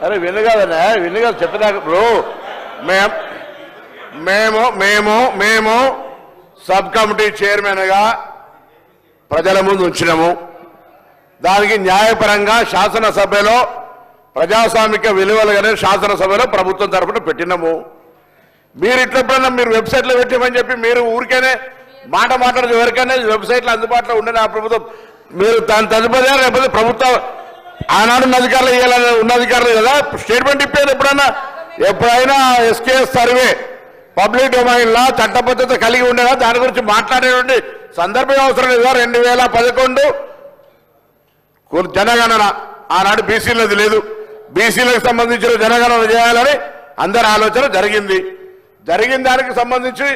అరే విను కాదన్నా, విను కాదు చెప్పినా బ్రో. మేము సబ్ కమిటీ చైర్మన్గా ప్రజల ముందు ఉంచినాము. దానికి న్యాయపరంగా శాసనసభలో ప్రజాస్వామిక విలువలుగానే శాసనసభలో ప్రభుత్వం తరఫున పెట్టినాము. మీరు ఇట్లప్పుడన్నా మీరు వెబ్సైట్లో పెట్టామని చెప్పి మీరు ఊరికేనే మాట్లాడదు. ఎవరికైనా వెబ్సైట్లో అందుబాటులో ఉండే ఆ ప్రభుత్వం మీరు దాని తదుపరి లేకపోతే ప్రభుత్వం ఆనాడు ఉన్న అధికారులు ఇవ్వాలని ఉన్న అధికారులు కదా స్టేట్మెంట్ ఇప్పేది. ఎప్పుడైనా ఎస్కేఎస్ సర్వే పబ్లిక్ డొమైన్లో చట్టబద్ధత కలిగి ఉండేదా దాని గురించి మాట్లాడేటువంటి సందర్భం అవసరం లేదా? 2011 జనగణన ఆనాడు బీసీలది లేదు. బీసీలకు సంబంధించిన జనగణన చేయాలని అందరి ఆలోచన జరిగింది. దానికి సంబంధించి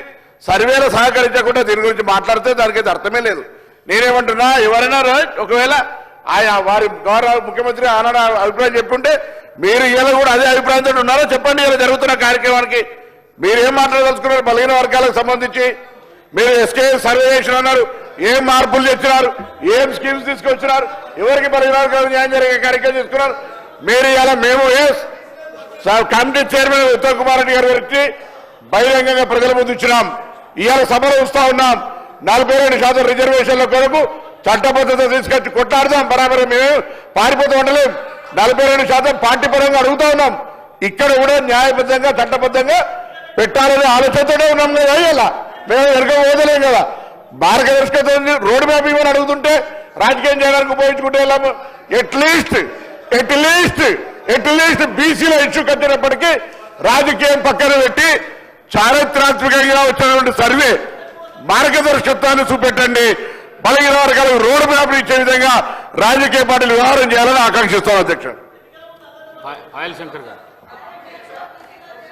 సర్వేలు సహకరించకుండా దీని గురించి మాట్లాడితే దానికైతే అర్థమే లేదు. నేనేమంటున్నా, ఎవరైనా ఒకవేళ ఆయా వారి గౌరవ ముఖ్యమంత్రి ఆనాడు అభిప్రాయం చెప్పుంటే మీరు ఇలా కూడా అదే అభిప్రాయంతో ఉన్నారో చెప్పండి. ఇలా జరుగుతున్న కార్యక్రమానికి మీరేం మాట్లాడదలుచుకున్నారు? బలహీన వర్గాలకు సంబంధించి మీరు ఎస్కే సర్వే చేసిన అన్నారు, ఏం మార్పులు తెచ్చినారు, ఏం స్కీమ్స్ తీసుకొచ్చినారు, ఎవరికి బలహీన వర్గాలకు న్యాయం జరిగే కార్యక్రమం తీసుకున్నారు మీరు. ఇలా మేము కమిటీ చైర్మన్ ఉత్తమ్ కుమార్ రెడ్డి గారి గురించి బహిరంగంగా ప్రజల ముందు ఇచ్చినాం. ఇవాళ సభలో వస్తూ ఉన్నాం. 42% రిజర్వేషన్ల కొరకు చట్టబద్ధత తీసుకొచ్చి కొట్లాడదాం. బరాబర్ మేము పారిపోతూ ఉండలేం. 42% పార్టీ పరంగా అడుగుతా ఉన్నాం. ఇక్కడ కూడా న్యాయబద్ధంగా చట్టబద్ధంగా పెట్టాలనే ఆలోచనతోనే ఉన్నాం కదా. ఇలా మేము ఎరగ పోదలేం కదా. మార్గదర్శకత రోడ్ మ్యాప్ ఇవ్వని అడుగుతుంటే రాజకీయం చేయడానికి ఉపయోగించుకుంటే వెళ్ళాము. ఎట్లీస్ట్ బీసీల ఇష్యూ కట్టినప్పటికీ రాజకీయం పక్కన పెట్టి చారిత్రాత్మకంగా వచ్చినటువంటి సర్వే మార్గదర్శకత్వాన్ని చూపెట్టండి. బలహీన వర్గాలకు రోడ్డు మ్యాప్ ఇచ్చే విధంగా రాజకీయ పార్టీలు వ్యవహారం చేయాలని ఆకాంక్షిస్తాం. అధ్యక్ష పాయల్ శంకర్ గారు.